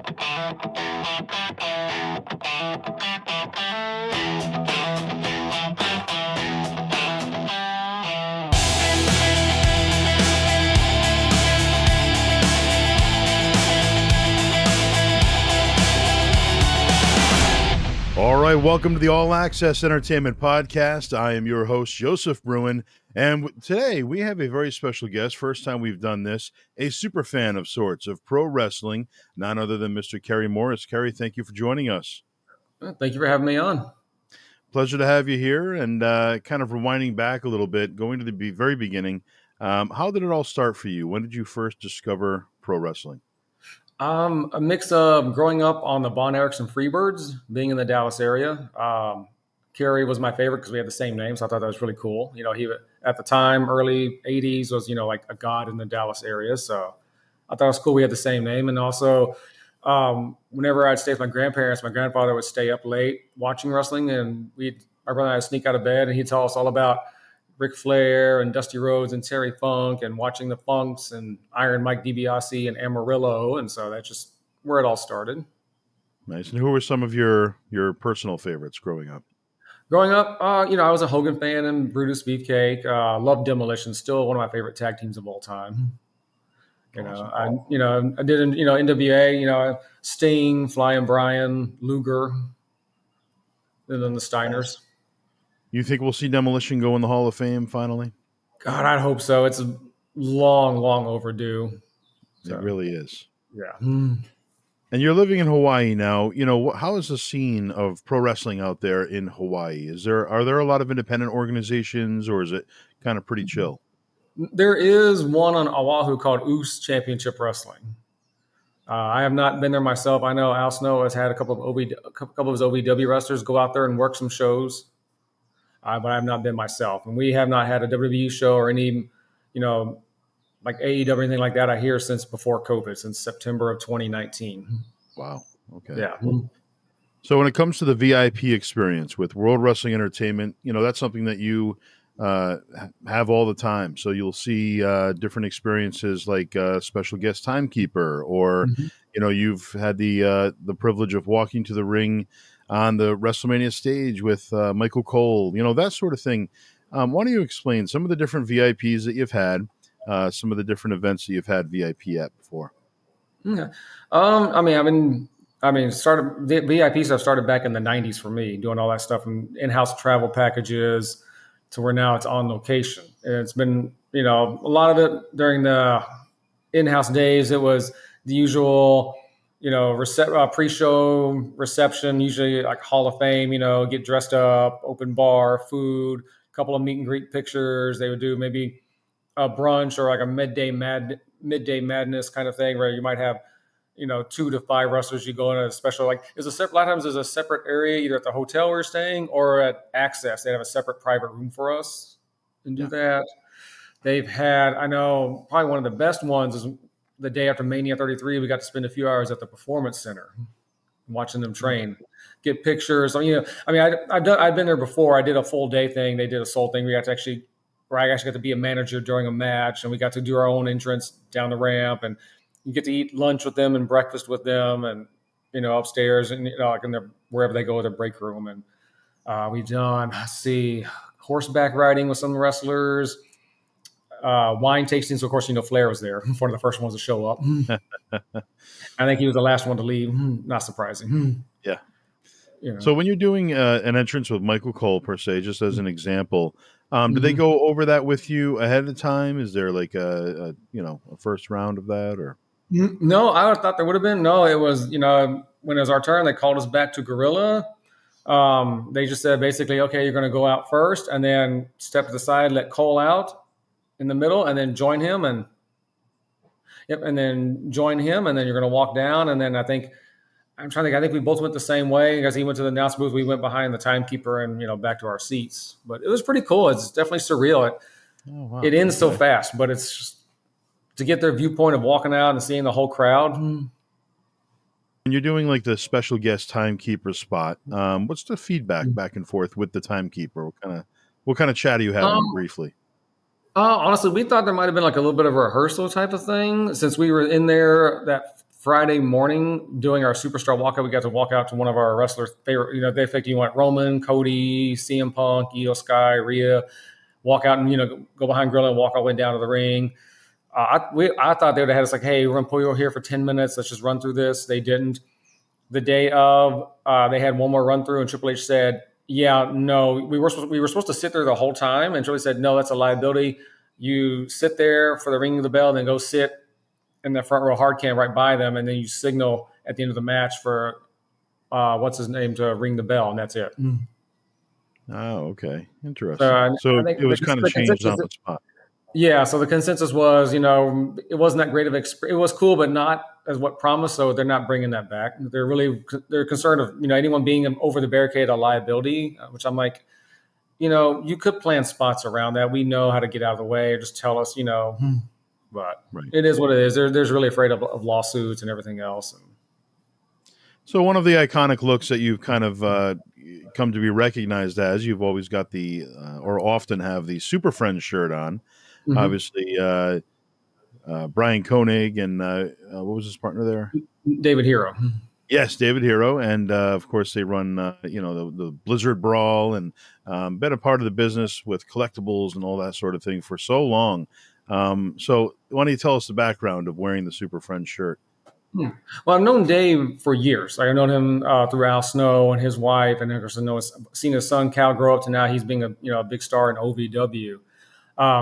All right, welcome to the All Access Entertainment Podcast. I am your host, Joseph Bruen, and today we have a very special guest. First time we've done this, a super fan of sorts of pro wrestling, none other than Mr. Kerry Morris. Kerry, thank you for joining us. Thank you for having me on. Pleasure to have you here, and kind of rewinding back a little bit, going to the very beginning. How did it all start for you? When did you first discover pro wrestling? A mix of growing up on the Von Erickson Freebirds, being in the Dallas area. Kerry was my favorite because we had the same name, so I thought that was really cool. You know, he at the time, early '80s, was like a god in the Dallas area. So I thought it was cool we had the same name, and also whenever I'd stay with my grandparents, my grandfather would stay up late watching wrestling, and my brother and I'd sneak out of bed, and he'd tell us all about Ric Flair and Dusty Rhodes and Terry Funk and watching the Funks and Iron Mike DiBiase and Amarillo. And so that's just where it all started. Nice. And who were some of your personal favorites growing up? Growing up, I was a Hogan fan and Brutus Beefcake. Loved Demolition, still one of my favorite tag teams of all time. Awesome. I did NWA, Sting, Flying Brian, Luger, and then the Steiners. You think we'll see Demolition go in the Hall of Fame finally? God, I'd hope so. It's long, long overdue. So, it really is. Yeah. And you're living in Hawaii now. How is the scene of pro wrestling out there in Hawaii? Are there a lot of independent organizations, or is it kind of pretty chill? There is one on Oahu called Oos Championship Wrestling. I have not been there myself. I know Al Snow has had a couple of his OVW wrestlers go out there and work some shows. But I have not been myself. And we have not had a WWE show or any, like AEW or anything like that, I hear, since before COVID, since September of 2019. Wow. Okay. Yeah. So when it comes to the VIP experience with World Wrestling Entertainment, that's something that you have all the time. So you'll see different experiences like special guest timekeeper, or, you've had the privilege of walking to the ring on the WrestleMania stage with Michael Cole, that sort of thing. Why don't you explain some of the different VIPs that you've had, some of the different events that you've had VIP at before? Yeah. Started the VIP stuff started back in the 90s for me, doing all that stuff from in-house travel packages to where now it's on location. And it's been, a lot of it during the in-house days, it was the usual pre-show reception, usually like Hall of Fame, get dressed up, open bar, food, a couple of meet and greet pictures. They would do maybe a brunch or like a midday madness kind of thing where you might have, 2 to 5 wrestlers. You go in a special, a lot of times there's a separate area either at the hotel we're staying or at Axxess. They have a separate private room for us and do that. They've had, I know probably one of the best ones is the day after Mania 33, we got to spend a few hours at the Performance Center watching them train, get pictures. I've been there before. I did a full day thing. They did a soul thing. I actually got to be a manager during a match, and we got to do our own entrance down the ramp, and you get to eat lunch with them and breakfast with them, and upstairs and wherever they go with their break room. And we've done horseback riding with some wrestlers. Wine tastings, of course, Flair was there, one of the first ones to show up. I think he was the last one to leave. Not surprising. Yeah. So when you're doing an entrance with Michael Cole, per se, just as an example, do they go over that with you ahead of time? Is there like a first round of that, or? No, I would have thought there would have been. No, it was, when it was our turn, they called us back to Gorilla. They just said basically, okay, you're going to go out first and then step to the side, let Cole out in the middle, and then join him, and then you're going to walk down. And then I think we both went the same way, because he went to the announce booth, we went behind the timekeeper and back to our seats. But it was pretty cool. It's definitely surreal. It ends so fast, but it's just to get their viewpoint of walking out and seeing the whole crowd. When you're doing like the special guest timekeeper spot, what's the feedback back and forth with the timekeeper? What kind of chat are you having briefly? Honestly, we thought there might have been like a little bit of a rehearsal type of thing, since we were in there that Friday morning doing our superstar walkout. We got to walk out to one of our wrestlers' favorite. They think you want Roman, Cody, CM Punk, Io Sky, Rhea. Walk out and go behind Gorilla and walk all the way down to the ring. I thought they would have had us like, hey, we're gonna pull you here for 10 minutes. Let's just run through this. They didn't. The day of, they had one more run through, and Triple H said, "Yeah, no, we were supposed to sit there the whole time." And Triple H said, "No, that's a liability. You sit there for the ringing of the bell, and then go sit in the front row hard cam right by them, and then you signal at the end of the match for what's his name to ring the bell, and that's it." Oh, okay, interesting. So I think it was kind of changed on the spot. Yeah, so the consensus was, it wasn't that great of it was cool, but not as what promised. So they're not bringing that back. They're concerned of anyone being over the barricade a liability, which I'm like, you could plan spots around that. We know how to get out of the way. Or just tell us, but Right. It is what it is. There's really afraid of lawsuits and everything else. So one of the iconic looks that you've kind of come to be recognized as, you've always got or often have the Super Friends shirt on. Mm-hmm. Obviously, Brian Koenig and what was his partner there? David Hero. Yes, David Hero, and of course they run the Blizzard Brawl and been a part of the business with collectibles and all that sort of thing for so long. So why don't you tell us the background of wearing the Super Friends shirt? Well, I've known Dave for years. I've known him through Al Snow and his wife, and of course I've seen his son Cal grow up to now he's being a big star in OVW.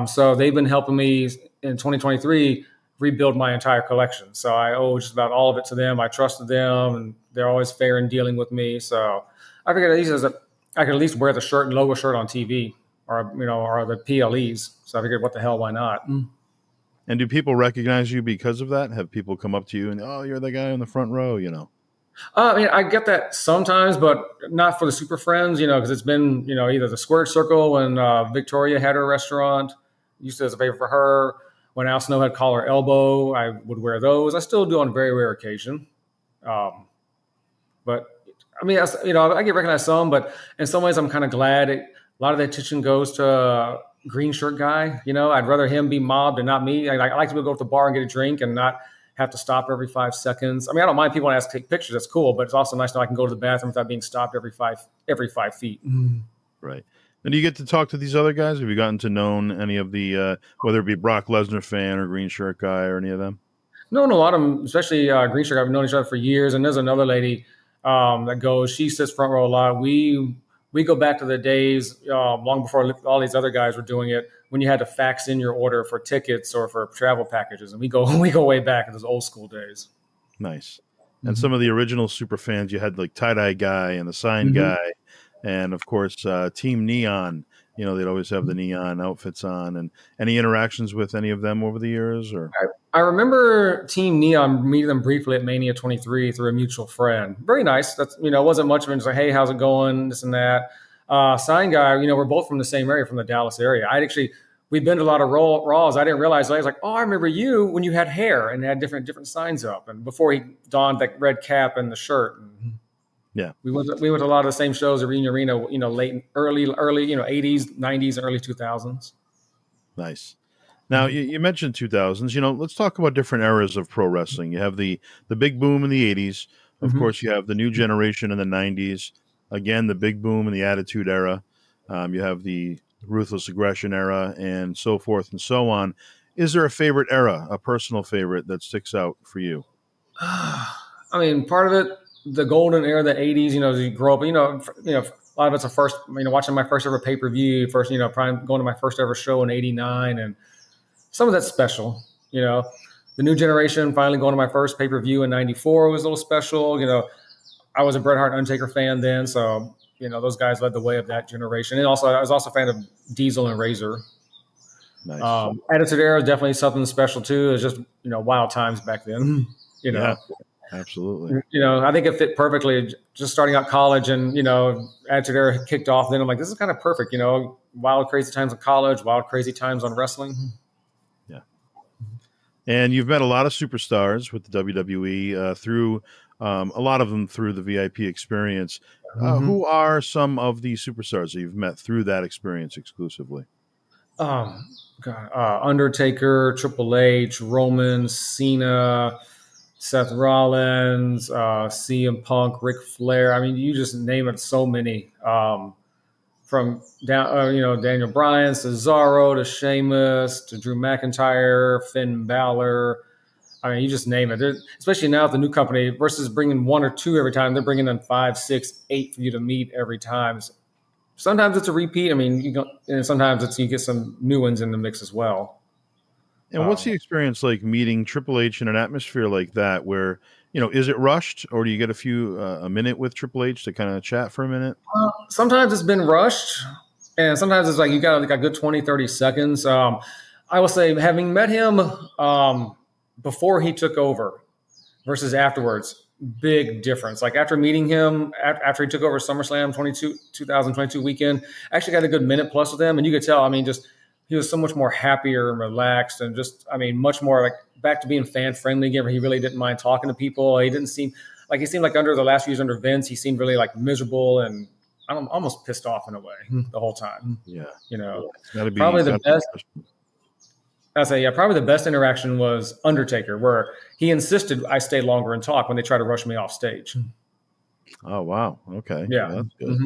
So they've been helping me in 2023 rebuild my entire collection. So I owe just about all of it to them. I trusted them, and they're always fair in dealing with me. So I figured I could at least wear the shirt and logo shirt on TV, or the PLEs. So I figured, what the hell, why not? And do people recognize you because of that? Have people come up to you and, oh, you're the guy in the front row, I get that sometimes, but not for the Super Friends, because it's been, either the Squared Circle when Victoria had her restaurant, used to as a favor for her. When Al Snow had Collar Elbow, I would wear those. I still do on a very rare occasion. But I mean, I get recognized some, but in some ways I'm kind of glad a lot of the attention goes to green shirt guy. I'd rather him be mobbed and not me. I like to go to the bar and get a drink and not have to stop every 5 seconds. I mean, I don't mind people want to ask to take pictures. That's cool, but it's also nice to know I can go to the bathroom without being stopped every 5 feet. Right. And do you get to talk to these other guys? Have you gotten to know any of the, whether it be Brock Lesnar fan or green shirt guy or any of them? No, a lot of them, especially green shirt. I've known each other for years. And there's another lady that goes. She sits front row a lot. We go back to the days long before all these other guys were doing it, when you had to fax in your order for tickets or for travel packages, and we go way back in those old school days. Nice. And some of the original super fans, you had like Tie-Dye Guy and the Sign Guy, and of course Team Neon. They'd always have the neon outfits on. And any interactions with any of them over the years? Or I remember Team Neon, meeting them briefly at Mania 23 through a mutual friend. Very nice. That's it wasn't much of it. Just like, hey, how's it going? This and that. Sign Guy, we're both from the same area, from the Dallas area. We'd been to a lot of Raws. I didn't realize. I was like, oh, I remember you when you had hair and had different signs up, and before he donned that red cap and the shirt. Yeah, we went to a lot of the early 80s, 90s, and early 2000s. Nice. Now you mentioned 2000s. Let's talk about different eras of pro wrestling. You have the big boom in the 80s. Of course, you have the new generation in the 90s. Again, the big boom in the Attitude Era. You have the Ruthless Aggression Era, and so forth and so on. Is there a favorite era, a personal favorite that sticks out for you? I mean, part of it, the golden era of the 80s, as you grow up, a lot of it's a first, watching my first ever pay-per-view, probably going to my first ever show in 89, and some of that's special. The new generation, finally going to my first pay-per-view in 94 was a little special. I was a Bret Hart Undertaker fan then, so those guys led the way of that generation. And also, I was also a fan of Diesel and Razor. Nice. Attitude Era is definitely something special too. It was just wild times back then. Yeah, absolutely. I think it fit perfectly. Just starting out college, and Attitude Era kicked off. Then I'm like, this is kind of perfect. Wild, crazy times in college, wild, crazy times on wrestling. Yeah. And you've met a lot of superstars with the WWE through. A lot of them through the VIP experience. Who are some of the superstars that you've met through that experience exclusively? Undertaker, Triple H, Roman, Cena, Seth Rollins, CM Punk, Ric Flair. I mean, you just name it. So many. From down, Daniel Bryan, Cesaro to Sheamus to Drew McIntyre, Finn Balor. I mean, you just name it. Especially now with the new company versus bringing one or two every time, they're bringing in 5, 6, 8 for you to meet every time. Sometimes it's a repeat. I mean, and sometimes you get some new ones in the mix as well. And what's the experience like meeting Triple H in an atmosphere like that? Where is it rushed, or do you get a minute with Triple H to kind of chat for a minute? Sometimes it's been rushed, and sometimes it's like you got like a good 20, 30 seconds. I will say, having met him before he took over versus afterwards, big difference. Like after meeting him, after he took over SummerSlam 2022 weekend, I actually got a good minute plus with him, and you could tell. I mean, just he was so much more happier and relaxed, and just much more like back to being fan friendly again. Where he really didn't mind talking to people. He seemed like under the last few years under Vince, he seemed really like miserable and I'm almost pissed off in a way the whole time. Yeah, it's gotta be, probably the best. I say, probably the best interaction was Undertaker, where he insisted I stay longer and talk when they try to rush me off stage. Oh wow, okay, yeah, that's good.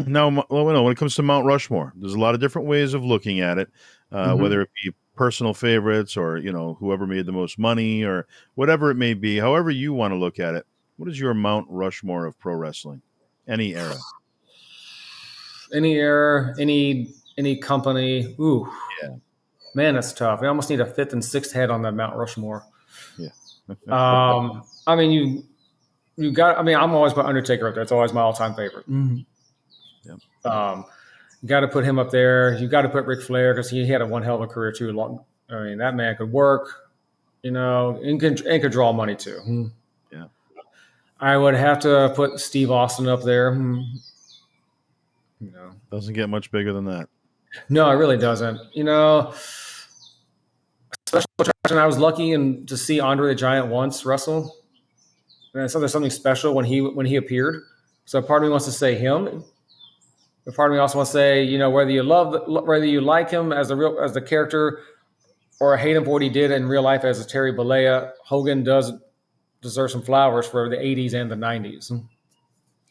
Now, when it comes to Mount Rushmore, there's a lot of different ways of looking at it, whether it be personal favorites or whoever made the most money or whatever it may be. However you want to look at it, what is your Mount Rushmore of pro wrestling? Any era, any company. Ooh, yeah, man, that's tough. We almost need a 5th and 6th head on that Mount Rushmore. Yeah. I mean, you got. I mean, I'm always put Undertaker up there. It's always my all-time favorite. Yep. You got to put him up there. You got to put Ric Flair because he had a one hell of a career too. I mean, that man could work, and could draw money too. Yeah. I would have to put Steve Austin up there. Doesn't get much bigger than that. No, it really doesn't. Special attraction. I was lucky to see Andre the Giant once wrestle. And so there's something special when he appeared. So part of me wants to say him. But part of me also wants to say, whether you like him as the character or hate him for what he did in real life as a Terry Bollea, Hogan does deserve some flowers for the 80s and the 90s.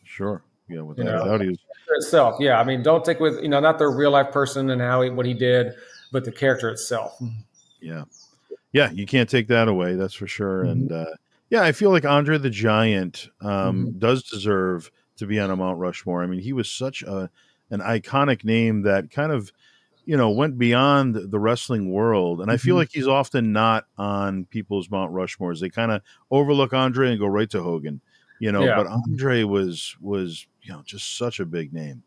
Sure. Yeah, without he was itself. Yeah, I mean, don't take with not the real life person and what he did, but the character itself. Yeah, you can't take that away. That's for sure. And I feel like Andre the Giant does deserve to be on a Mount Rushmore. I mean, he was such an iconic name that kind of went beyond the wrestling world. And I feel like he's often not on people's Mount Rushmores. They kind of overlook Andre and go right to Hogan. But Andre was just such a big name.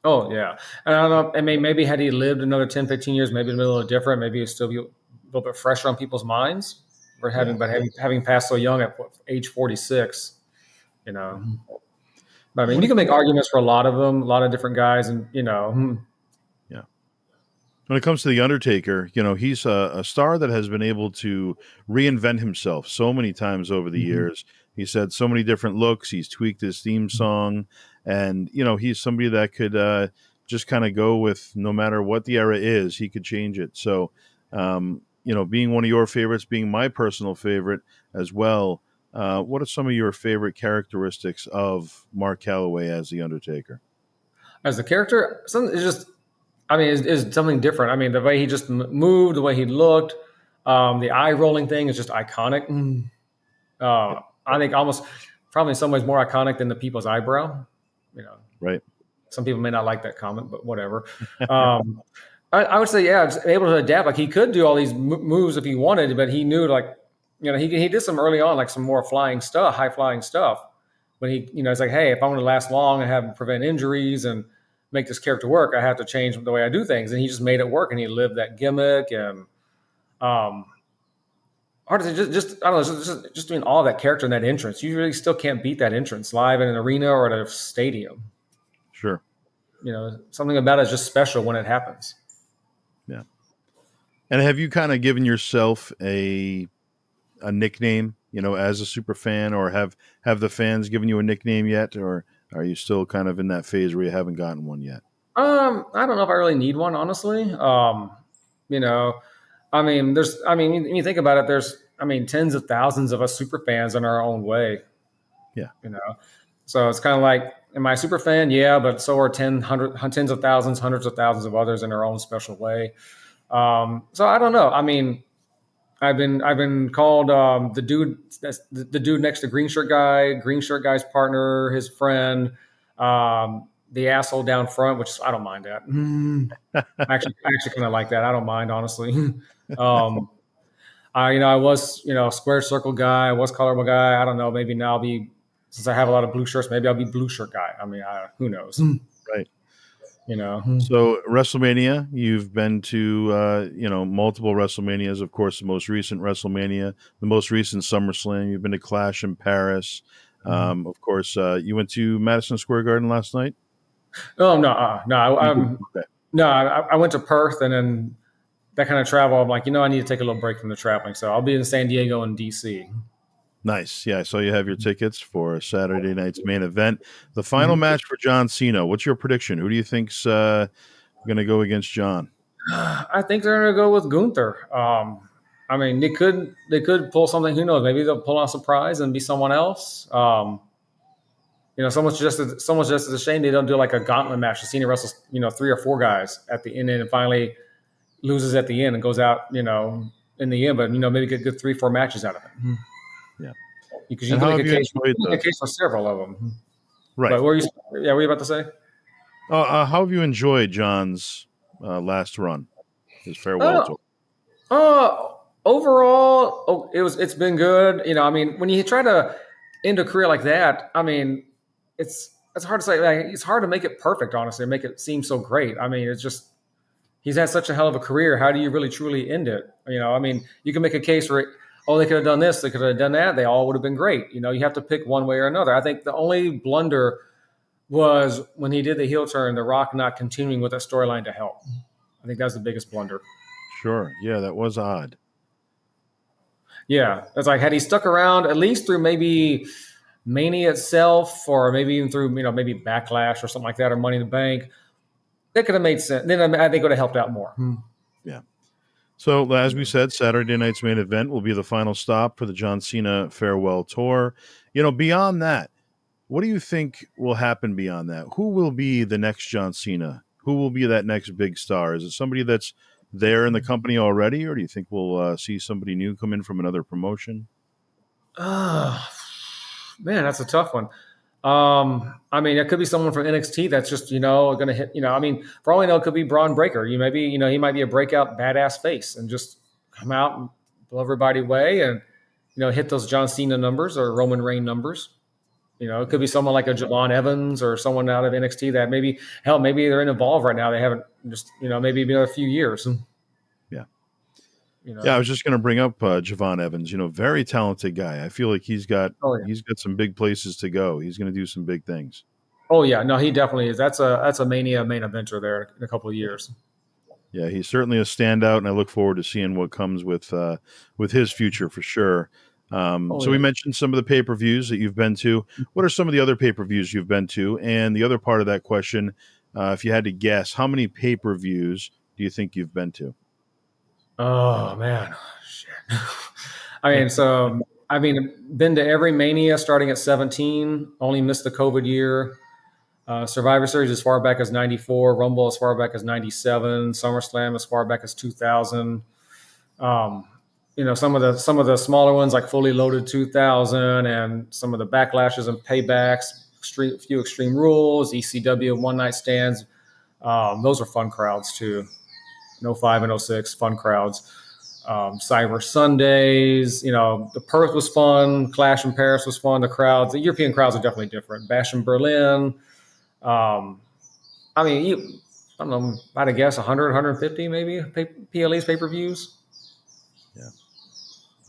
Oh yeah. And I don't know, I mean, maybe had he lived another 10, 15 years, maybe it'd be a little different. Maybe it'd still be a little bit fresher on people's minds for having passed so young at age 46, But I mean, you can make arguments for a lot of them, a lot of different guys, and Yeah. When it comes to the Undertaker, he's a star that has been able to reinvent himself so many times over the years. He's had so many different looks. He's tweaked his theme song, and he's somebody that could just kind of go with no matter what the era is, he could change it. So, being one of your favorites, being my personal favorite as well. What are some of your favorite characteristics of Mark Calaway as the Undertaker? As a character, is something different. I mean, the way he just moved, the way he looked, the eye rolling thing is just iconic. I think probably in some ways more iconic than the people's eyebrow. Right. Some people may not like that comment, but whatever. I would say, just able to adapt. Like he could do all these moves if he wanted, but he knew he did some early on, like some more flying stuff, high flying stuff. But it's like, hey, if I want to last long and prevent injuries and make this character work, I have to change the way I do things. And he just made it work, and he lived that gimmick. And hard to say, I don't know, just doing all that character in that entrance. You really still can't beat that entrance live in an arena or at a stadium. Sure. Something about it is just special when it happens. Yeah. And have you kind of given yourself a nickname, as a super fan, or have the fans given you a nickname yet, or are you still kind of in that phase where you haven't gotten one yet? I don't know if I really need one, honestly. When you think about it, I mean, tens of thousands of us super fans in our own way, Yeah. you know. So it's kind of like, am I a super fan? Yeah, but so are tens of thousands, hundreds of thousands of others in their own special way. So I don't know. I mean, I've been called the dude that's the dude next to green shirt guy's partner, his friend, the asshole down front, which I don't mind that. I actually kind of like that. I don't mind, honestly. um, I was square circle guy. I was colorable guy. I don't know. Maybe now I'll be, since I have a lot of blue shirts. Maybe I'll be blue shirt guy. I mean, who knows? Right. You know. So WrestleMania, you've been to multiple WrestleManias. Of course, the most recent WrestleMania, the most recent SummerSlam. You've been to Clash in Paris. Of course, you went to Madison Square Garden last night. Oh no, no, Okay. no. I went to Perth, and then that kind of travel. I'm like, I need to take a little break from the traveling. So I'll be in San Diego and DC. Nice. Yeah, I saw you have your tickets for Saturday night's main event. The final Mhm. match for John Cena. What's your prediction? Who do you think's going to go against John? I think they're going to go with Gunther. I mean, they could pull something. Who knows? Maybe they'll pull out a surprise and be someone else. Someone's just as a shame they don't do like a gauntlet match. Cena wrestles, 3 or 4 guys at the end, and finally loses at the end and goes out, in the end. But maybe get good 3, 4 matches out of it. Yeah. Because And you can how make have a you case. You enjoyed can make a case for several of them. right? But what were you about to say? How have you enjoyed John's last run, his farewell Uh, tour? Overall, it's been good. I mean, when you try to end a career like that, I mean, it's hard to say. Like, it's hard to make it perfect, honestly, make it seem so great. I mean, it's just he's had such a hell of a career. How do you really truly end it? I mean, you can make a case for, oh, they could have done this, they could have done that, they all would have been great. You have to pick one way or another. I think the only blunder was when he did the heel turn, The Rock not continuing with that storyline to help. I think that's the biggest blunder. Sure. Yeah, that was odd. Yeah, it's like, had he stuck around at least through maybe Mania itself, or maybe even through maybe Backlash or something like that, or Money in the Bank, that could have made sense. Then I think it would have helped out more. Yeah. So, as we said, Saturday night's main event will be the final stop for the John Cena farewell tour. Beyond that, what do you think will happen beyond that? Who will be the next John Cena? Who will be that next big star? Is it somebody that's there in the company already, or do you think we'll see somebody new come in from another promotion? Man, that's a tough one. I mean, it could be someone from NXT that's just going to hit. I mean, for all we know, it could be Braun Breaker. He might be a breakout badass face and just come out and blow everybody away and hit those John Cena numbers or Roman Reigns numbers. It could be someone like a Javon Evans or someone out of NXT that maybe they're in Evolve right now. They haven't just maybe been a few years. Yeah. Yeah, I was just going to bring up Javon Evans. Very talented guy. I feel like he's got some big places to go. He's going to do some big things. Oh yeah, no, he definitely is. That's a Mania main eventer there in a couple of years. Yeah, he's certainly a standout, and I look forward to seeing what comes with his future for sure. So we mentioned some of the pay-per-views that you've been to. What are some of the other pay-per-views you've been to? And the other part of that question, if you had to guess, how many pay-per-views do you think you've been to? Oh man, shit. Been to every Mania starting at 17. Only missed the COVID year. Survivor Series as far back as 94. Rumble as far back as 97. SummerSlam as far back as 2000. Some of the smaller ones like Fully Loaded 2000, and some of the backlashes and paybacks. Few Extreme Rules, ECW One Night Stands. Those are fun crowds too. 05 and 06, fun crowds. Cyber Sundays, the Perth was fun. Clash in Paris was fun. The European crowds are definitely different. Bash in Berlin. I don't know, I'd guess 100, 150 maybe PLE's pay-per-views. Yeah.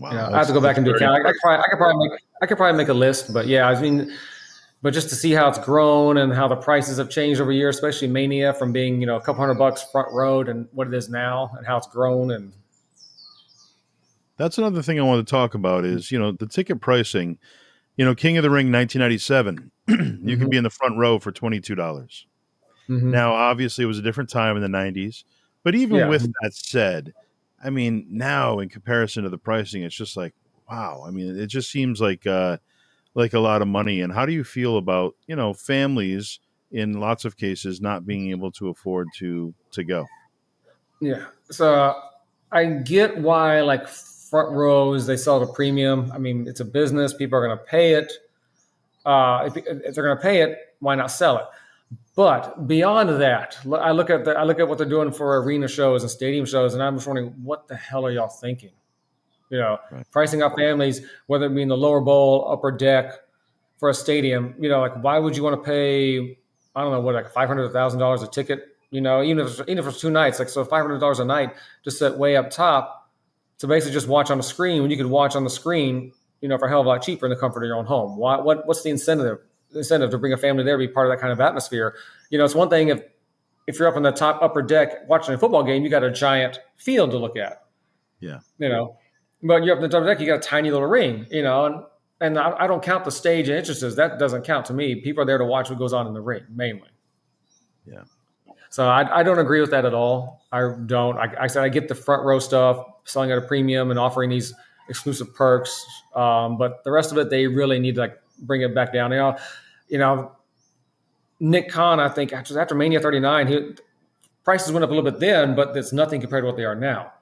Wow. I have to go back and do a count. I could probably make a list, but yeah, but just to see how it's grown and how the prices have changed over years, especially Mania from being, a couple $100 front row and what it is now and how it's grown. And that's another thing I want to talk about is, the ticket pricing. King of the Ring 1997, you could be in the front row for $22. Now, obviously, it was a different time in the 90s, but even with that said, I mean, now in comparison to the pricing, it's just like, Wow. I mean, it just seems like a lot of money. And how do you feel about, families in lots of cases not being able to afford to go? Yeah. So I get why like front rows they sell at a premium. I mean, it's a business; people are going to pay it. If they're going to pay it, why not sell it? But beyond that, I look at what they're doing for arena shows and stadium shows, and I'm just wondering what the hell are y'all thinking? You know, Right. pricing out families, whether it be in the lower bowl, upper deck for a stadium. You know, like why would you want to pay? I don't know what, like $500,000 a ticket. You know, even if it's 2 nights, like so $500 a night to sit way up top to basically just watch on the screen when you could watch on the screen, for a hell of a lot cheaper in the comfort of your own home. What's the incentive to bring a family there to be part of that kind of atmosphere? It's one thing if you're up on the top upper deck watching a football game, you got a giant field to look at, Yeah. you know, but you're up on the top deck, you got a tiny little ring, and I don't count the stage and entrances. That doesn't count to me. People are there to watch what goes on in the ring mainly. Yeah. So I don't agree with that at all. I don't. I said I get the front row stuff, selling at a premium and offering these exclusive perks, but the rest of it they really need to like bring it back down. You know, Nick Khan, I think after Mania 39, prices went up a little bit then, but it's nothing compared to what they are now.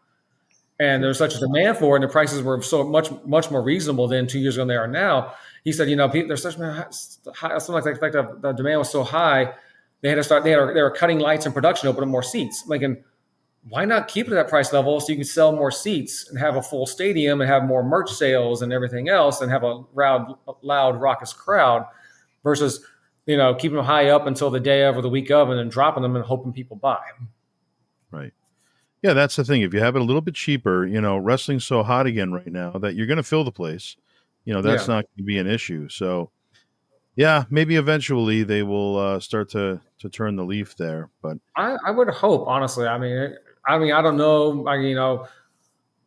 And Sure. there's such a demand for it, and the prices were so much more reasonable than 2 years ago than they are now. He said, there's such high, something like the demand was so high, they had to start. They were cutting lights in production to open up more seats. Like, and why not keep it at that price level so you can sell more seats and have a full stadium and have more merch sales and everything else and have a loud, raucous crowd versus keeping them high up until the day of or the week of and then dropping them and hoping people buy. Right. Yeah, that's the thing. If you have it a little bit cheaper, wrestling's so hot again right now that you're going to fill the place. That's Yeah. not going to be an issue. So, yeah, maybe eventually they will start to turn the leaf there. But I would hope, honestly. I don't know.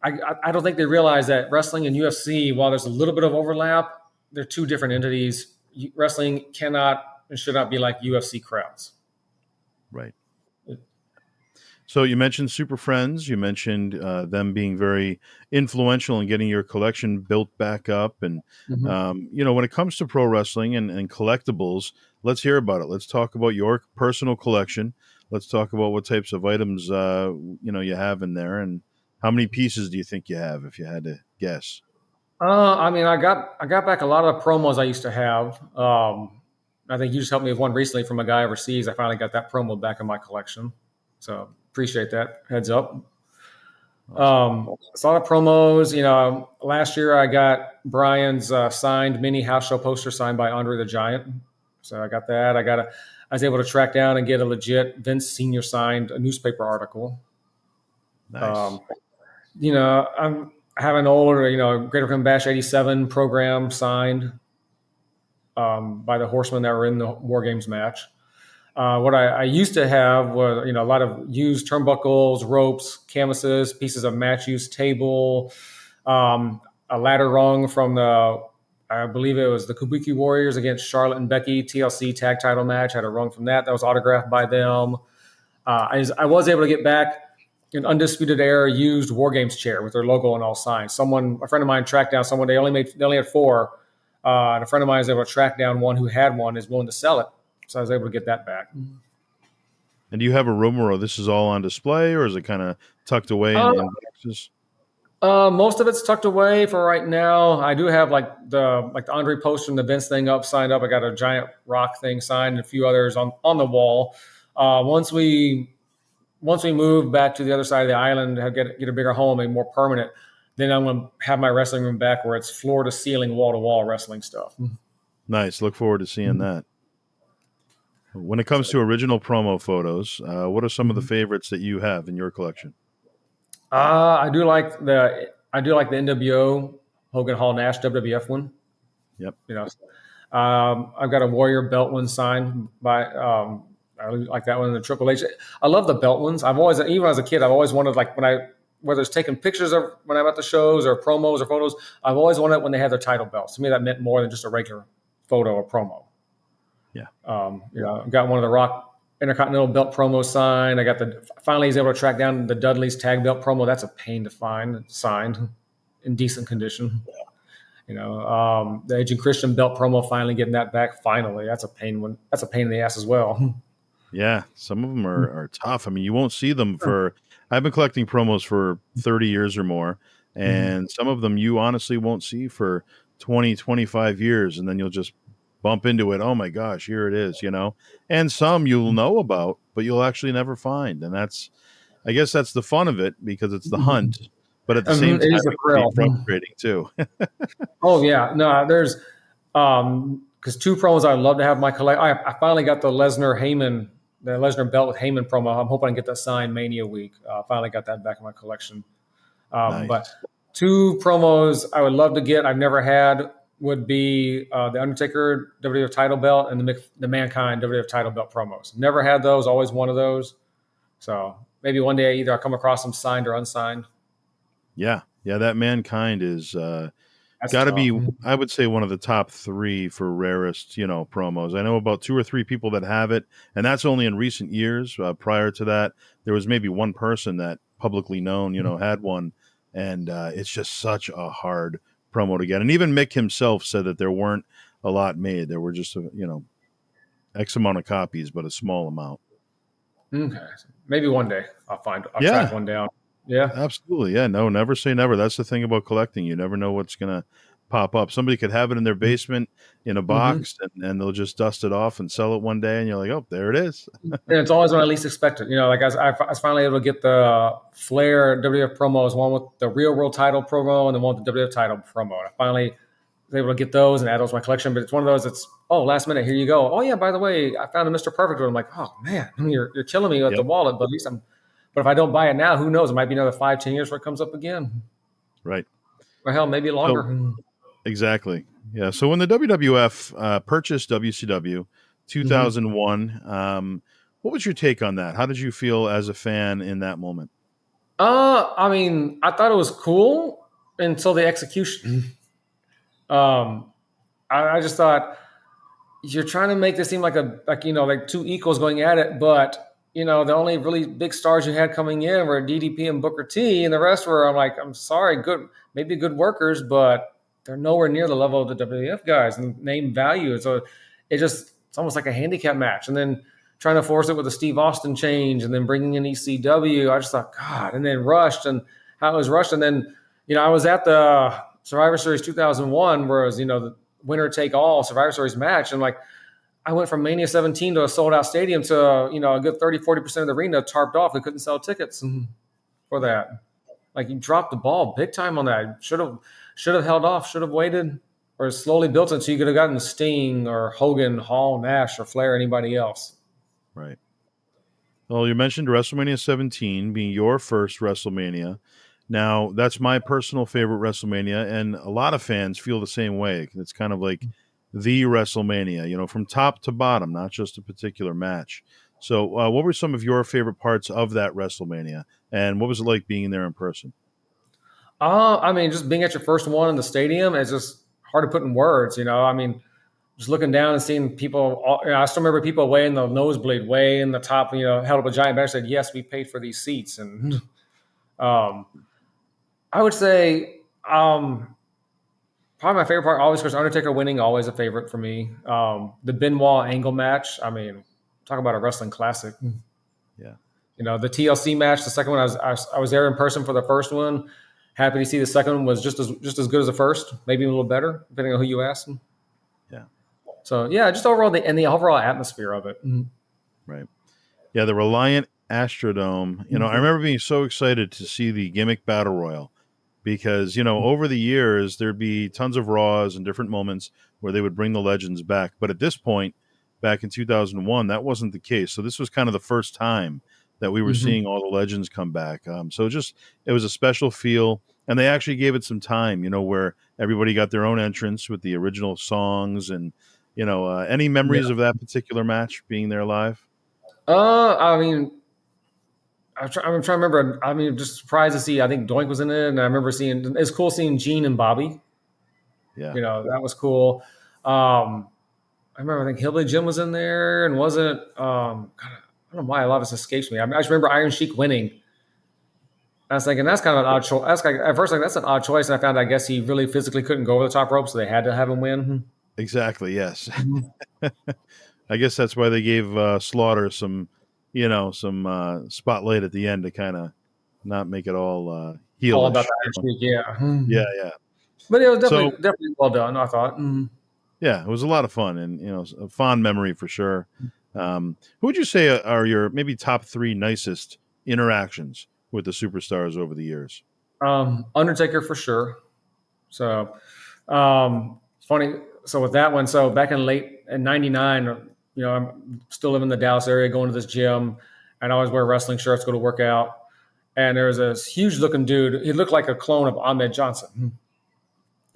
I don't think they realize that wrestling and UFC, while there's a little bit of overlap, they're two different entities. Wrestling cannot and should not be like UFC crowds. right. So you mentioned Super Friends. You mentioned them being very influential in getting your collection built back up. And Mhm. when it comes to pro wrestling and collectibles, let's hear about it. Let's talk about your personal collection. Let's talk about what types of items you have in there, and how many pieces do you think you have, if you had to guess? I got back a lot of the promos I used to have. I think you just helped me with one recently from a guy overseas. I finally got that promo back in my collection, so appreciate that. Heads up. Awesome. It's a lot of promos. Last year I got Brian's signed mini house show poster signed by Andre the Giant. So I got that. I was able to track down and get a legit Vince Senior signed a newspaper article. Nice. Um, I have an older, Greater Come Bash '87 program signed by the Horsemen that were in the War Games match. What I used to have was, a lot of used turnbuckles, ropes, canvases, pieces of match use table, a ladder rung from I believe it was the Kabuki Warriors against Charlotte and Becky TLC tag title match. Had a rung from that was autographed by them. I was able to get back an Undisputed Era used War Games chair with their logo and all signed. A friend of mine tracked down someone. They only had four. And a friend of mine was able to track down one who had one, is willing to sell it. So I was able to get that back. And do you have a room where this is all on display, or is it kind of tucked away in boxes? Most of it's tucked away for right now. I do have like the Andre poster and the Vince thing signed up. I got a giant rock thing signed and a few others on the wall. Once we move back to the other side of the island, get a bigger home and more permanent, then I'm going to have my wrestling room back where it's floor to ceiling, wall to wall wrestling stuff. Nice. Look forward to seeing that. When it comes to original promo photos, what are some of the favorites that you have in your collection? I do like the NWO Hogan Hall Nash WWF one. Yep. I've got a Warrior belt one signed by. I like that one in the Triple H. I love the belt ones. Even as a kid, I've always wanted, like, whether it's taking pictures of when I'm at the shows or promos or photos, I've always wanted when they had their title belts. To me, that meant more than just a regular photo or promo. Yeah. I've got one of the Rock Intercontinental belt promo signed. Finally he's able to track down the Dudley's tag belt promo. That's a pain to find signed. in decent condition. The Agent Christian belt promo, finally getting that back. Finally, that's a pain in the ass as well. Yeah, some of them are tough. I mean, you won't see them for. I've been collecting promos for 30 years or more, and some of them you honestly won't see for 20, 25 years, and then you'll just bump into it. Oh my gosh, here it is, And some you'll know about, but you'll actually never find, and I guess that's the fun of it because it's the hunt, but at the same It time, is a it can be thrill. frustrating too. Oh yeah, no, there's because two promos I'd love to have in my collect. I finally got the Lesnar belt with Heyman promo. I'm hoping I can get that signed Mania week. Finally got that back in my collection. Nice. But two promos I would love to get, I've never had, would be the Undertaker WWF title belt and the Mankind WWF title belt promos. Never had those. Always one of those. So maybe one day either I'll come across them signed or unsigned. Yeah, that Mankind is That's got to tough. be, I would say, one of the top three for rarest, promos. I know about 2 or 3 people that have it, and that's only in recent years. Prior to that, there was maybe one person that publicly known, had one, and it's just such a hard promo to get. And even Mick himself said that there weren't a lot made. There were just, X amount of copies, but a small amount. Okay, maybe one day I'll Yeah. track one down. Yeah. Absolutely. Yeah. No, never say never. That's the thing about collecting. You never know what's going to pop up. Somebody could have it in their basement in a box and they'll just dust it off and sell it one day. And you're like, oh, there it is. And it's always when I least expect it. Like I was finally able to get the Flair WWF promos, one with the Real World title promo and the one with the WWF title promo. And I finally was able to get those and add those to my collection. But it's one of those that's, last minute, here you go. Oh, yeah, by the way, I found a Mr. Perfect one. I'm like, oh, man, you're killing me with the wallet. But at least but if I don't buy it now, who knows? It might be another 5-10 years before it comes up again. Right. Or hell, maybe longer. Exactly. Yeah. So when the WWF purchased WCW 2001, what was your take on that? How did you feel as a fan in that moment? I mean, I thought it was cool until the execution. I just thought you're trying to make this seem like like two equals going at it, but the only really big stars you had coming in were DDP and Booker T, and the rest were, I'm sorry, maybe good workers, but they're nowhere near the level of the WWF guys and name value. So it's almost like a handicap match. And then trying to force it with a Steve Austin change and then bringing in ECW, I just thought, God, and then rushed and how it was rushed. And then, I was at the Survivor Series 2001, where it was, the winner take all Survivor Series match. And I went from Mania 17 to a sold out stadium to, a good 30-40% of the arena tarped off. They couldn't sell tickets for that. Like, you dropped the ball big time on that. Should have held off, should have waited, or slowly built it so you could have gotten Sting or Hogan, Hall, Nash, or Flair, anybody else. Right. Well, you mentioned WrestleMania 17 being your first WrestleMania. Now, that's my personal favorite WrestleMania, and a lot of fans feel the same way. It's kind of like the WrestleMania, from top to bottom, not just a particular match. So what were some of your favorite parts of that WrestleMania, and what was it like being there in person? I mean, just being at your first one in the stadium is just hard to put in words, I mean, just looking down and seeing people, I still remember people way in the nosebleed, way in the top, held up a giant banner, said, yes, we paid for these seats. And I would say probably my favorite part, always, of course, Undertaker winning, always a favorite for me. The Benoit Angle match, I mean, talk about a wrestling classic. Yeah. The TLC match, the second one, I was there in person for the first one. Happy to see the second one was just as good as the first, maybe a little better, depending on who you ask. Yeah. So yeah, just overall the overall atmosphere of it. Right. Yeah, the Reliant Astrodome. I remember being so excited to see the gimmick battle royal because over the years there'd be tons of Raws and different moments where they would bring the legends back, but at this point, back in 2001, that wasn't the case. So this was kind of the first time that we were seeing all the legends come back. So it was a special feel, and they actually gave it some time, where everybody got their own entrance with the original songs and. Any memories of that particular match being there live? I mean, I'm trying to remember. I mean, just surprised to see. I think Doink was in it, and I remember it's cool seeing Gene and Bobby. Yeah, that was cool. I remember. I think Hillbilly Jim was in there, and wasn't. I don't know why a lot of this escapes me. I just remember Iron Sheik winning. I was thinking that's kind of an odd choice. At first, like that's an odd choice, and I found I guess he really physically couldn't go over the top rope, so they had to have him win. Exactly. Yes. Mhm. I guess that's why they gave Slaughter some, some spotlight at the end to kind of not make it all All about heelish. the Iron Sheik, yeah. Yeah, yeah. But it was So definitely well done. I thought. yeah, it was a lot of fun, and a fond memory for sure. Who would you say are your maybe top three nicest interactions with the superstars over the years? Undertaker for sure. So funny. So with that one, so back in '99, I'm still living in the Dallas area, going to this gym, and I always wear wrestling shirts, go to work out. And there was this huge looking dude. He looked like a clone of Ahmed Johnson.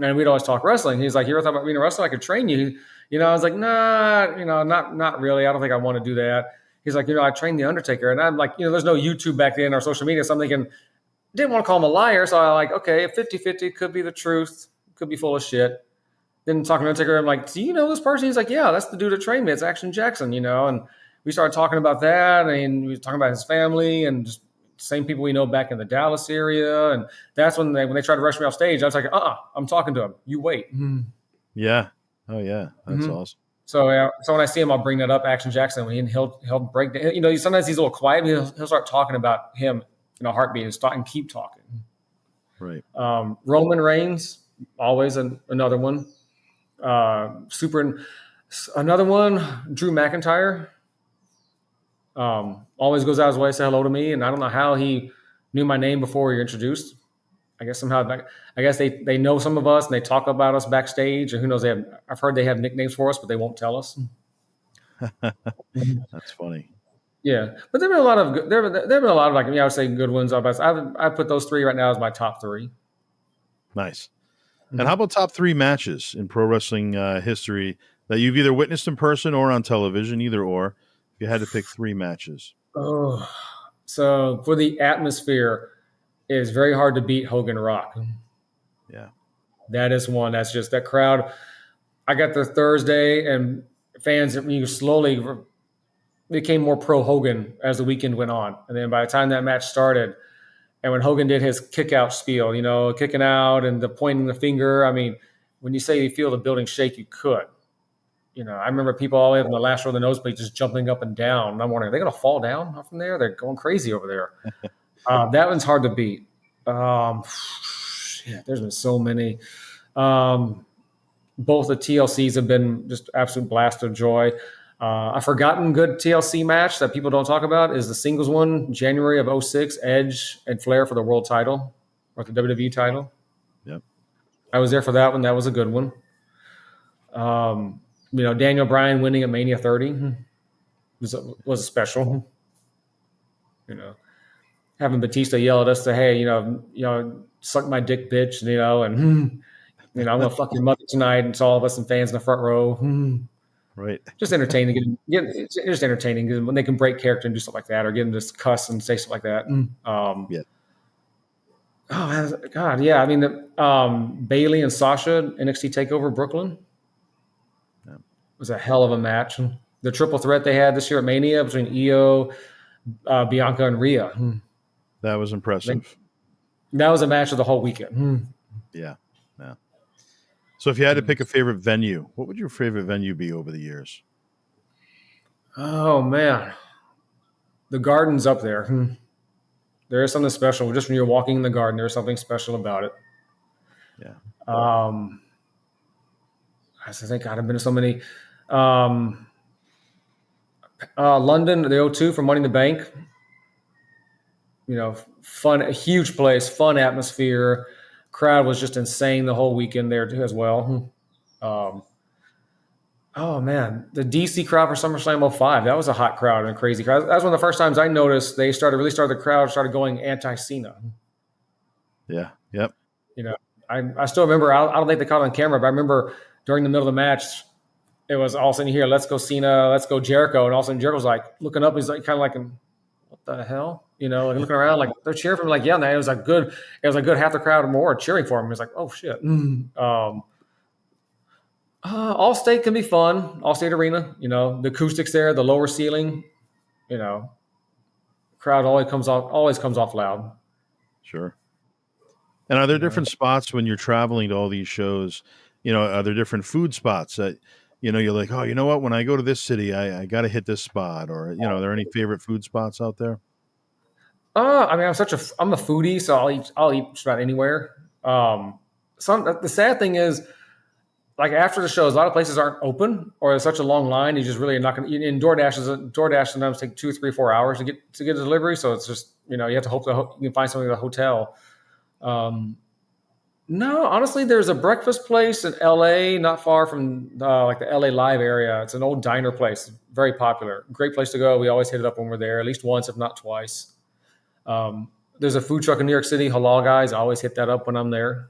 And we'd always talk wrestling. He's like, "You ever thought about being a wrestler? I could train you." I was like, "Nah, not really. I don't think I want to do that." He's like, "I trained the Undertaker," and I'm like, there's no YouTube back then or social media, so I'm thinking, didn't want to call him a liar, so I like, okay, 50-50 could be the truth, could be full of shit. Then talking to Undertaker, I'm like, "Do you know this person?" He's like, "Yeah, that's the dude that trained me. It's Action Jackson," and we started talking about that, and we were talking about his family and just same people we know back in the Dallas area, and that's when they tried to rush me off stage. I was like, I'm talking to him. You wait. Yeah. Oh yeah, that's Mm-hmm. awesome. So when I see him, I'll bring that up, Action Jackson. He'll break down. Sometimes he's a little quiet. But he'll start talking about him in a heartbeat and keep talking. Right. Roman Reigns, always another one. Another one. Drew McIntyre. Always goes out his way to say hello to me, and I don't know how he knew my name before we were introduced. I guess somehow, I guess they know some of us and they talk about us backstage, or who knows? I've heard they have nicknames for us, but they won't tell us. That's funny. Yeah, but there've been a lot of like I would say good ones. I put those three right now as my top three. Nice. And how about top three matches in pro wrestling history that you've either witnessed in person or on television, either or? If you had to pick three matches. Oh, so for the atmosphere, it's very hard to beat Hogan Rock. Yeah. That is one. That's just that crowd. I got there Thursday, and fans slowly became more pro Hogan as the weekend went on. And then by the time that match started, and when Hogan did his kick out spiel, kicking out and the pointing the finger, I mean, when you say you feel the building shake, you could. I remember people all the way up in the last row of the nosebleed just jumping up and down. And I'm wondering, are they going to fall down from there? They're going crazy over there. That one's hard to beat. There's been so many. Both the TLCs have been just absolute blast of joy. A forgotten good TLC match that people don't talk about is the singles one, January of 2006, Edge and Flair for the world title, or the WWE title. Yep. I was there for that one. That was a good one. Daniel Bryan winning at Mania 30 was special. Having Batista yell at us to, "Hey, suck my dick, bitch," and I'm gonna fuck your mother tonight, and it's all of us and fans in the front row. Right. Just entertaining. It's just entertaining when they can break character and do stuff like that, or get them to cuss and say stuff like that. Yeah. Oh God, yeah. I mean, Bailey and Sasha NXT Takeover Brooklyn was a hell of a match. The triple threat they had this year at Mania between Io, Bianca, and Rhea. That was impressive. That was a match of the whole weekend. Yeah. Yeah. So if you had to pick a favorite venue, what would your favorite venue be over the years? Oh man, the Garden's up there. There is something special. Just when you're walking in the Garden, there's something special about it. Yeah. I think God, I've been to so many. London, the O2 for Money in the Bank. Fun, a huge place, fun atmosphere. Crowd was just insane the whole weekend there too, as well. Oh man, the DC crowd for SummerSlam 05. That was a hot crowd and a crazy crowd. That was one of the first times I noticed the crowd started going anti-Cena. Yeah. Yep. I still remember. I don't think they caught it on camera, but I remember during the middle of the match, it was all of a sudden you hear, "Let's go Cena, let's go Jericho," and all of a sudden Jericho's like looking up. He's like kind of like, "What the hell?" Like looking around, like they're cheering for him. Like, yeah, man, it was a good half the crowd or more cheering for him. It's like, oh shit. Allstate can be fun. Allstate Arena, the acoustics there, the lower ceiling, crowd always comes off loud. Sure. And are there You know. different spots when you're traveling to all these shows? Are there different food spots that, you're like, oh, you know what? When I go to this city, I got to hit this spot. Or, are there any favorite food spots out there? I mean, I'm a foodie, so I'll eat just about anywhere. The sad thing is, like after the shows, a lot of places aren't open, or there's such a long line. You just really are not going to. In DoorDash sometimes take 2, 3, 4 hours to get a delivery. So it's just you have to hope that you can find something at a hotel. Um, no, honestly, there's a breakfast place in LA, not far from like the LA Live area. It's an old diner place, very popular, great place to go. We always hit it up when we're there, at least once, if not twice. There's a food truck in New York City, Halal Guys. I always hit that up when I'm there.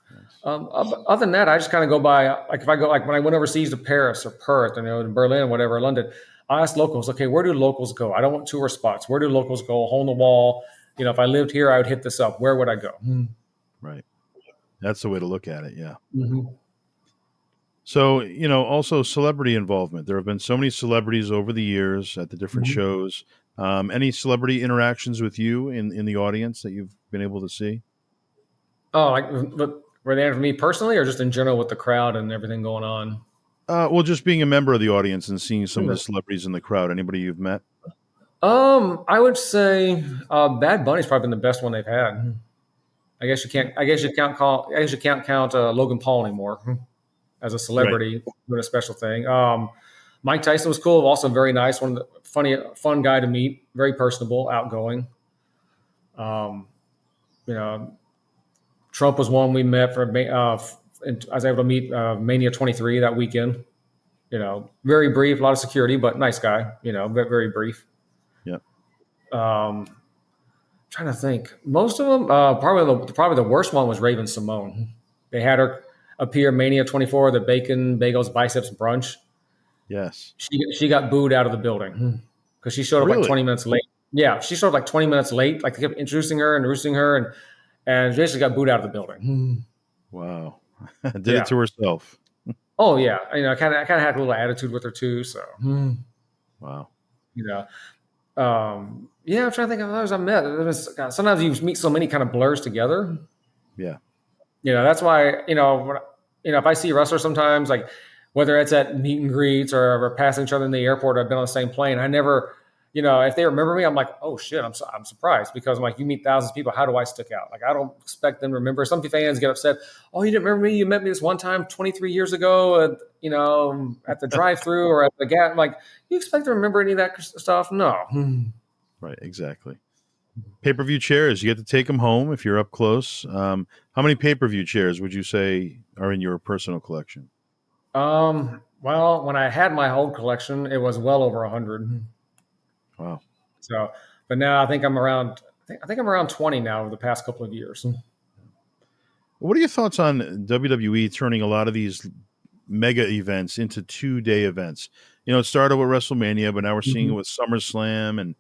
Nice. Other than that, I just kind of go by, like if I go, like when I went overseas to Paris or Perth, in Berlin, whatever, London, I ask locals, okay, where do locals go? I don't want tourist spots. Where do locals go? Hole in the wall. If I lived here, I would hit this up. Where would I go? Right. That's the way to look at it. Yeah. Mm-hmm. So, also celebrity involvement. There have been so many celebrities over the years at the different Mm-hmm. shows. Any celebrity interactions with you in the audience that you've been able to see? Oh, but were they for me personally, or just in general with the crowd and everything going on? Well, just being a member of the audience and seeing some of the celebrities in the crowd. Anybody you've met? I would say Bad Bunny's probably been the best one they've had. I guess you can't. I guess you can't call. I guess you can't count Logan Paul anymore as a Right. celebrity doing a special thing. Mike Tyson was cool, also very nice, one of the fun guy to meet, very personable, outgoing. Um, you know, Trump was one we met and I was able to meet Mania 23 that weekend. Very brief, a lot of security, but nice guy. Very brief. Yeah. Um, Trying to think, most of them probably the worst one was Raven Simone. They had her appear Mania 24, the Bacon Bagels Biceps brunch. Yes. She got booed out of the building because she showed up like Really? 20 minutes late. Yeah, she showed up like 20 minutes late. Like they kept introducing her and roosting her, and basically got booed out of the building. Wow. Did Yeah. it to herself. Oh yeah. I kind of had a little attitude with her too. So Wow. you know, yeah. I'm trying to think of others I met. God, sometimes you meet so many kind of blurs together. Yeah. That's why if I see wrestlers sometimes, like whether it's at meet and greets or we're passing each other in the airport, I've been on the same plane. I never, if they remember me, I'm like, oh shit, I'm surprised because I'm like, you meet thousands of people, how do I stick out? Like I don't expect them to remember. Some fans get upset. Oh, you didn't remember me? You met me this one time 23 years ago, at the drive-through or at the gas. Like you expect to remember any of that stuff? No. Right. Exactly. Pay-per-view chairs. You get to take them home if you're up close. How many pay-per-view chairs would you say are in your personal collection? Well, when I had my whole collection, it was well over 100. Wow. So, but now I think I'm around. I think I'm around 20 now over the past couple of years. What are your thoughts on WWE turning a lot of these mega events into 2-day events? It started with WrestleMania, but now we're seeing it with SummerSlam. And,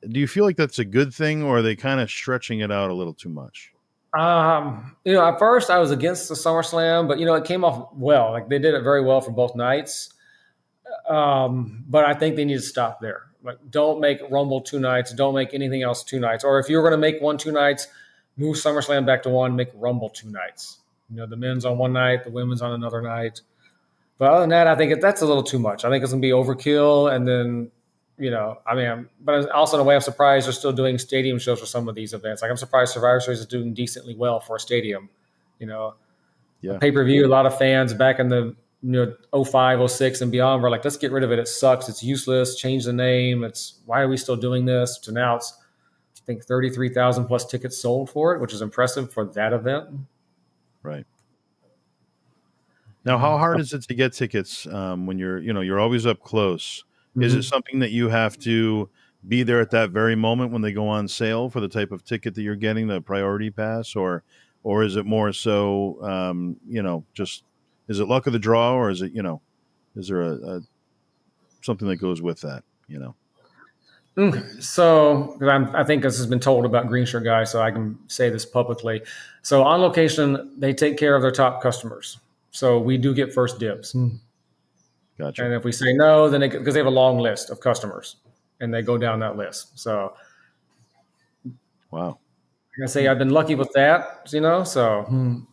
do you feel like that's a good thing, or are they kind of stretching it out a little too much? At first I was against the SummerSlam, but it came off well. Like they did it very well for both nights. But I think they need to stop there. Like, don't make Rumble 2 nights. Don't make anything else 2 nights. Or if you're going to make 1 2 nights, move SummerSlam back to 1. Make Rumble 2 nights. The men's on 1 night, the women's on another night. But other than that, I think that's a little too much. I think it's going to be overkill. And then, but also in a way, I'm surprised they're still doing stadium shows for some of these events. Like I'm surprised Survivor Series is doing decently well for a stadium. Yeah. Pay-per-view, a lot of fans back in the 05, 06 and beyond were like, let's get rid of it. It sucks. It's useless. Change the name. Why are we still doing this? So now it's, I think 33,000 plus tickets sold for it, which is impressive for that event. Right. Now, how hard is it to get tickets when you're always up close? Is it something that you have to be there at that very moment when they go on sale for the type of ticket that you're getting, the priority pass, or is it more so, just is it luck of the draw, or is it, is there a something that goes with that, So, I think this has been told about Green Shirt Guy, so I can say this publicly. So, On Location, they take care of their top customers. So, we do get first dibs. Gotcha. And if we say no, then because they have a long list of customers and they go down that list. So, Wow. I say I've been lucky with that, so And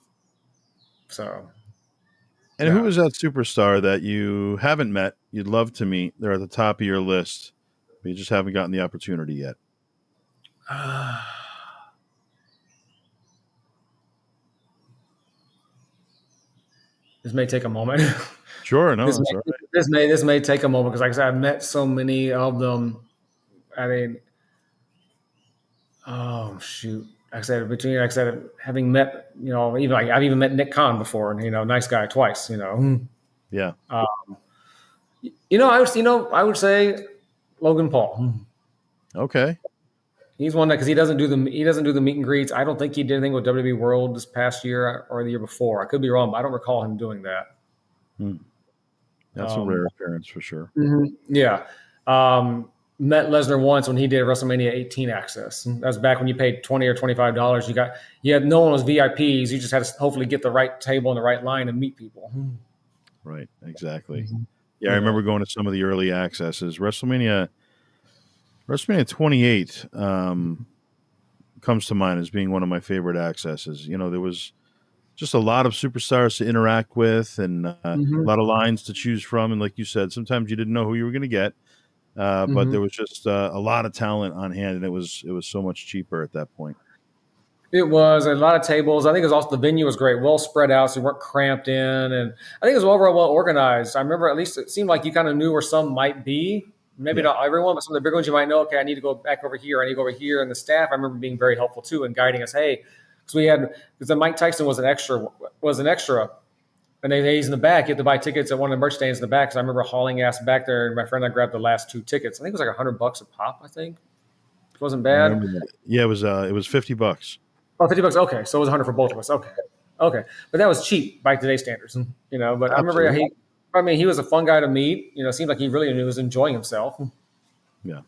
who yeah. is that superstar that you haven't met, you'd love to meet? They're at the top of your list, but you just haven't gotten the opportunity yet. This may take a moment. Sure, no, this that's all may right. this may take a moment because, like I said, I've met so many of them. I mean, oh shoot! Like I said, having met, even like I've even met Nick Khan before, and nice guy twice. Yeah. I would say Logan Paul. Okay. He's one that because he doesn't do the meet and greets. I don't think he did anything with WWE World this past year or the year before. I could be wrong, but I don't recall him doing that. Hmm. That's a Um, rare appearance for sure. yeah. Met Lesnar once when he did WrestleMania 18 Access. That was back when you paid $20 or $25. You had no one was VIPs. You just had to hopefully get the right table in the right line and meet people. Right. Exactly. Mhm. Yeah, I remember going to some of the early accesses. WrestleMania 28 comes to mind as being one of my favorite accesses. There was just a lot of superstars to interact with and a Hmm. lot of lines to choose from. And like you said, sometimes you didn't know who you were going to get, but Hmm. there was just a lot of talent on hand, and it was so much cheaper at that point. It was a lot of tables. I think it was also the venue was great, well spread out, so you weren't cramped in, and I think it was overall well organized. I remember at least it seemed like you kind of knew where some might be. Maybe Yeah, not everyone, but some of the bigger ones you might know. Okay, I need to go back over here. I need to go over here. And the staff, I remember being very helpful too and guiding us. Hey, because the Mike Tyson was an extra, and he's in the back. You have to buy tickets at one of the merch stands in the back. Because I remember hauling ass back there, and my friend and I grabbed the last two tickets. I think it was like $100 a pop. I think it wasn't I bad. remember that. Yeah, it was $50. Oh, $50. Okay. So it was 100 for both of us. Okay. Okay. But that was cheap by today's standards, but I remember Absolutely. he was a fun guy to meet, seemed like he really was enjoying himself. Yeah.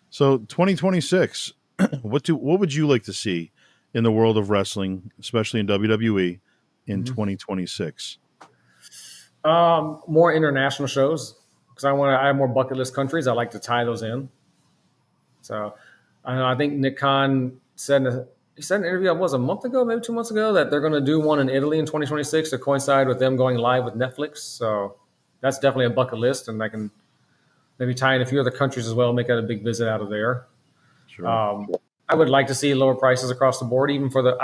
So 2026, what would you like to see in the world of wrestling, especially in WWE, in Mhm. 2026? More international shows because I have more bucket list countries. I like to tie those in. So I think Nick Khan he said in an interview, was a month ago, maybe 2 months ago, that they're going to do one in Italy in 2026 to coincide with them going live with Netflix. So that's definitely a bucket list, and I can maybe tie in a few other countries as well, make that a big visit out of there. Sure. Um, I would like to see lower prices across the board, even for the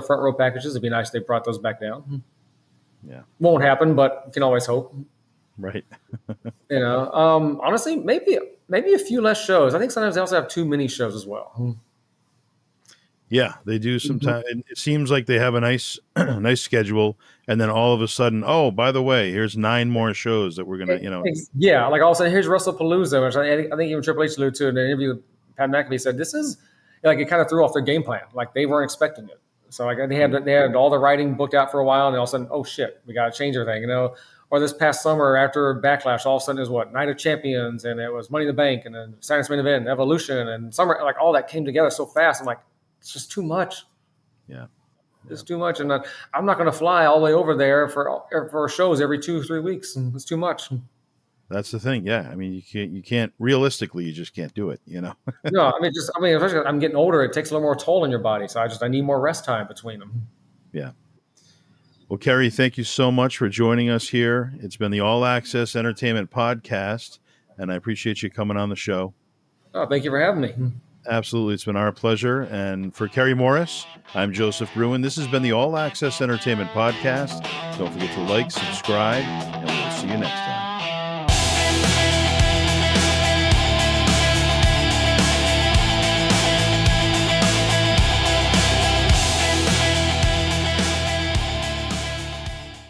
front row packages. It'd be nice if they brought those back down. Yeah. Won't happen, but you can always hope. Right. Honestly, maybe a few less shows. I think sometimes they also have too many shows as well. Yeah, they do Mhm. sometimes. It seems like they have a nice, nice schedule, and then all of a sudden, oh, by the way, here's 9 more shows that we're gonna. Yeah, like all of a sudden, here's Palooza, which I think even Triple H alluded to in an interview with Pat McAfee said this is like it kind of threw off their game plan. Like they weren't expecting it. So like they had all the writing booked out for a while, and all of a sudden, oh shit, we got to change everything. Or this past summer after Backlash, all of a sudden it was what Night of Champions, and it was Money in the Bank, and then Science Main Event, and Evolution, and summer like all that came together so fast. I'm like, it's just too much. Yeah, It's yeah, too much, and I'm not going to fly all the way over there for shows every 2 3 weeks. It's too much. that's the thing. Yeah, I mean, you can't realistically, you just can't do it. No, especially I'm getting older. It takes a little more toll on your body, so I need more rest time between them. Yeah. Well, Kerry, thank you so much for joining us here. It's been the All Access Entertainment Podcast, and I appreciate you coming on the show. Oh, thank you for having me. Absolutely. It's been our pleasure. And for Kerry Morris, I'm Joseph Bruen. This has been the All Access Entertainment Podcast. Don't forget to like, subscribe, and we'll see you next time.